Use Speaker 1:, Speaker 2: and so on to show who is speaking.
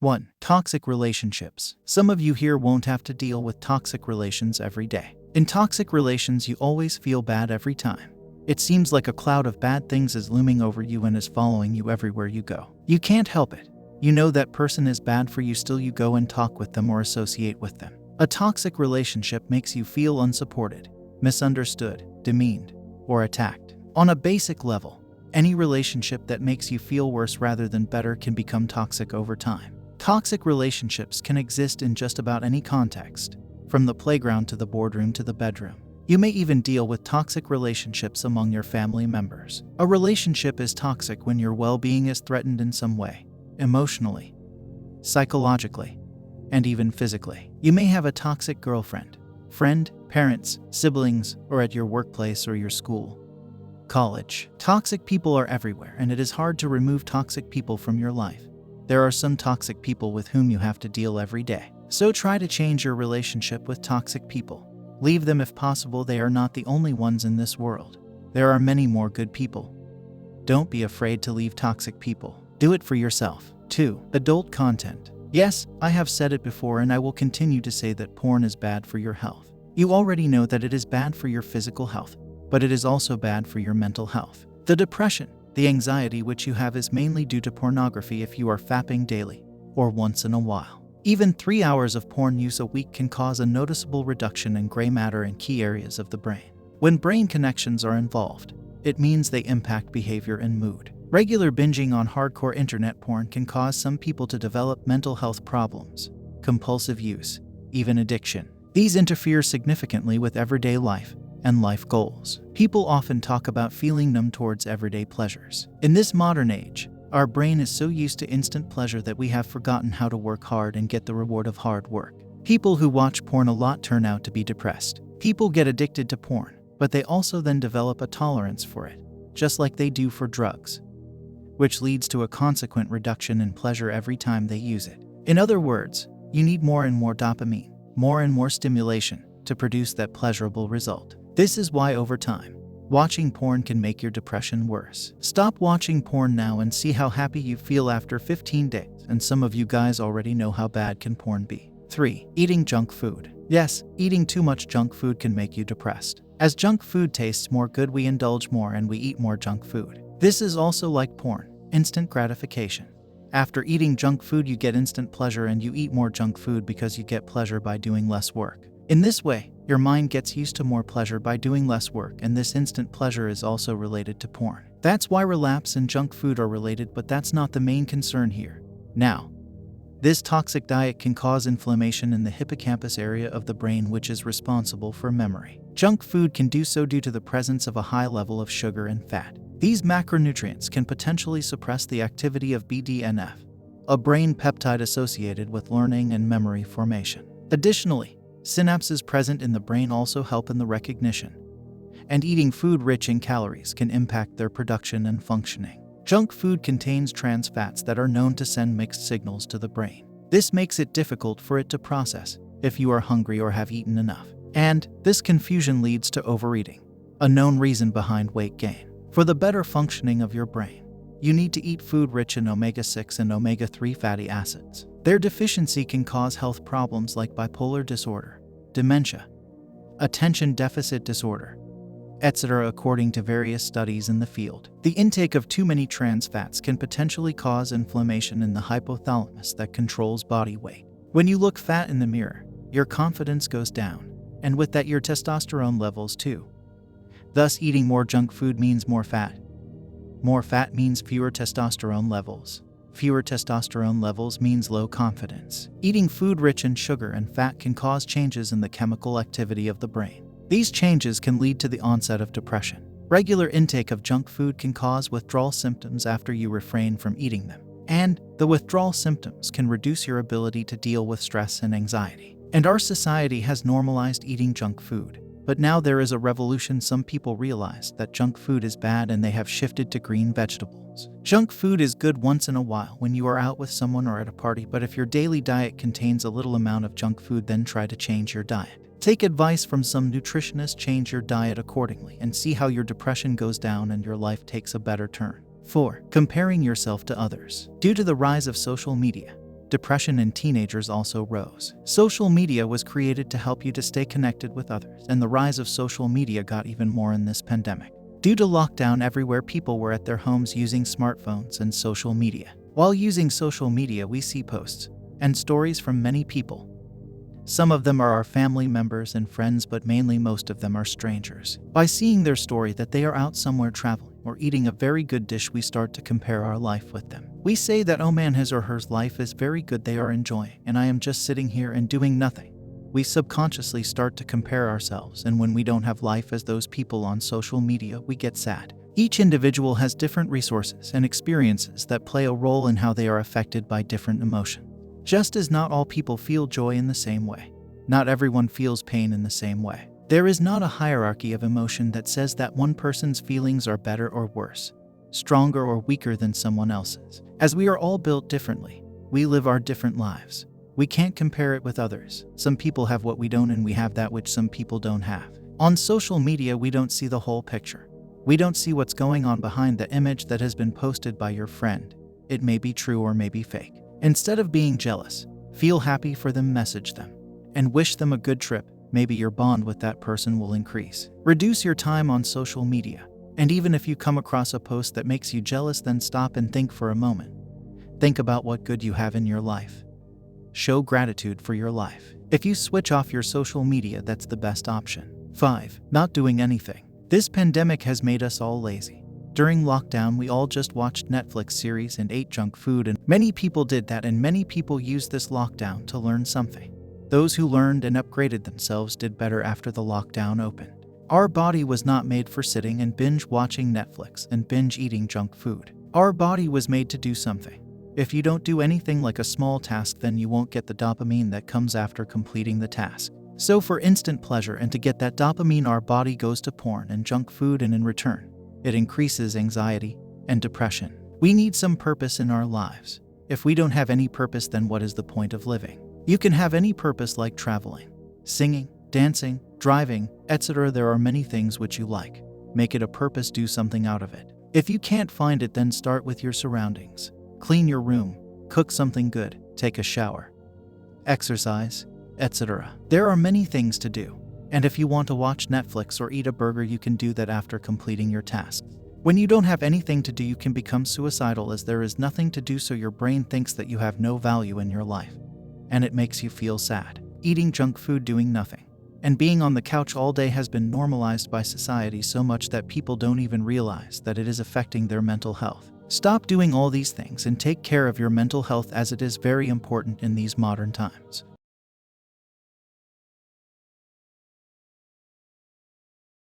Speaker 1: 1. Toxic relationships. Some of you here won't have to deal with toxic relations every day. In toxic relations, you always feel bad every time. It seems like a cloud of bad things is looming over you and is following you everywhere you go. You can't help it. You know that person is bad for you, still you go and talk with them or associate with them. A toxic relationship makes you feel unsupported, misunderstood, demeaned, or attacked. On a basic level, any relationship that makes you feel worse rather than better can become toxic over time. Toxic relationships can exist in just about any context, from the playground to the boardroom to the bedroom. You may even deal with toxic relationships among your family members. A relationship is toxic when your well-being is threatened in some way, emotionally, psychologically, and even physically. You may have a toxic girlfriend, friend, parents, siblings, or at your workplace or your school, college. Toxic people are everywhere, and it is hard to remove toxic people from your life. There are some toxic people with whom you have to deal every day. So try to change your relationship with toxic people. Leave them if possible. They are not the only ones in this world. There are many more good people. Don't be afraid to leave toxic people. Do it for yourself. 2. Adult content. Yes, I have said it before and I will continue to say that porn is bad for your health. You already know that it is bad for your physical health, but it is also bad for your mental health. The depression, the anxiety which you have is mainly due to pornography if you are fapping daily, or once in a while. Even 3 hours of porn use a week can cause a noticeable reduction in gray matter in key areas of the brain. When brain connections are involved, it means they impact behavior and mood. Regular binging on hardcore internet porn can cause some people to develop mental health problems, compulsive use, even addiction. These interfere significantly with everyday life and life goals. People often talk about feeling numb towards everyday pleasures. In this modern age, our brain is so used to instant pleasure that we have forgotten how to work hard and get the reward of hard work. People who watch porn a lot turn out to be depressed. People get addicted to porn, but they also then develop a tolerance for it, just like they do for drugs, which leads to a consequent reduction in pleasure every time they use it. In other words, you need more and more dopamine, more and more stimulation to produce that pleasurable result. This is why over time, watching porn can make your depression worse. Stop watching porn now and see how happy you feel after 15 days. And some of you guys already know how bad can porn be. 3. Eating junk food. Yes, eating too much junk food can make you depressed. As junk food tastes more good, we indulge more and we eat more junk food. This is also like porn, instant gratification. After eating junk food, you get instant pleasure and you eat more junk food because you get pleasure by doing less work. In this way, your mind gets used to more pleasure by doing less work, and this instant pleasure is also related to porn. That's why relapse and junk food are related, but that's not the main concern here. Now, this toxic diet can cause inflammation in the hippocampus area of the brain, which is responsible for memory. Junk food can do so due to the presence of a high level of sugar and fat. These macronutrients can potentially suppress the activity of BDNF, a brain peptide associated with learning and memory formation. Additionally, synapses present in the brain also help in the recognition, and eating food rich in calories can impact their production and functioning. Junk food contains trans fats that are known to send mixed signals to the brain. This makes it difficult for it to process if you are hungry or have eaten enough. And this confusion leads to overeating, a known reason behind weight gain. For the better functioning of your brain, you need to eat food rich in omega-6 and omega-3 fatty acids. Their deficiency can cause health problems like bipolar disorder, dementia, attention deficit disorder, etc. according to various studies in the field. The intake of too many trans fats can potentially cause inflammation in the hypothalamus that controls body weight. When you look fat in the mirror, your confidence goes down, and with that your testosterone levels too. Thus, eating more junk food means more fat. More fat means fewer testosterone levels. Fewer testosterone levels means low confidence. Eating food rich in sugar and fat can cause changes in the chemical activity of the brain. These changes can lead to the onset of depression. Regular intake of junk food can cause withdrawal symptoms after you refrain from eating them. And the withdrawal symptoms can reduce your ability to deal with stress and anxiety. And our society has normalized eating junk food. But now there is a revolution. Some people realize that junk food is bad and they have shifted to green vegetables. Junk food is good once in a while when you are out with someone or at a party, but if your daily diet contains a little amount of junk food, then try to change your diet. Take advice from some nutritionist, change your diet accordingly, and see how your depression goes down and your life takes a better turn. 4. Comparing yourself to others. Due to the rise of social media, depression in teenagers also rose. Social media was created to help you to stay connected with others, and the rise of social media got even more in this pandemic. Due to lockdown everywhere, people were at their homes using smartphones and social media. While using social media, we see posts and stories from many people. Some of them are our family members and friends, but mainly most of them are strangers. By seeing their story that they are out somewhere traveling or eating a very good dish, we start to compare our life with them. We say that, oh man, his or her life is very good, they are enjoying, and I am just sitting here and doing nothing. We subconsciously start to compare ourselves, and when we don't have life as those people on social media, we get sad. Each individual has different resources and experiences that play a role in how they are affected by different emotions. Just as not all people feel joy in the same way, not everyone feels pain in the same way. There is not a hierarchy of emotion that says that one person's feelings are better or worse, stronger or weaker than someone else's. As we are all built differently, we live our different lives. We can't compare it with others. Some people have what we don't, and we have that which some people don't have. On social media, we don't see the whole picture. We don't see what's going on behind the image that has been posted by your friend. It may be true or may be fake. Instead of being jealous, feel happy for them, message them, and wish them a good trip. Maybe your bond with that person will increase. Reduce your time on social media. And even if you come across a post that makes you jealous, then stop and think for a moment. Think about what good you have in your life. Show gratitude for your life. If you switch off your social media, that's the best option. 5. Not doing anything. This pandemic has made us all lazy. During lockdown, we all just watched Netflix series and ate junk food, and many people did that, and many people used this lockdown to learn something. Those who learned and upgraded themselves did better after the lockdown opened. Our body was not made for sitting and binge watching Netflix and binge eating junk food. Our body was made to do something. If you don't do anything like a small task, then you won't get the dopamine that comes after completing the task. So for instant pleasure and to get that dopamine, our body goes to porn and junk food, and in return, it increases anxiety and depression. We need some purpose in our lives. If we don't have any purpose, then what is the point of living? You can have any purpose, like traveling, singing, dancing, driving, etc. There are many things which you like. Make it a purpose, do something out of it. If you can't find it, then start with your surroundings. Clean your room, cook something good, take a shower, exercise, etc. There are many things to do. And if you want to watch Netflix or eat a burger, you can do that after completing your task. When you don't have anything to do, you can become suicidal, as there is nothing to do, so your brain thinks that you have no value in your life. And it makes you feel sad. Eating junk food, doing nothing, and being on the couch all day has been normalized by society so much that people don't even realize that it is affecting their mental health. Stop doing all these things and take care of your mental health, as it is very important in these modern times.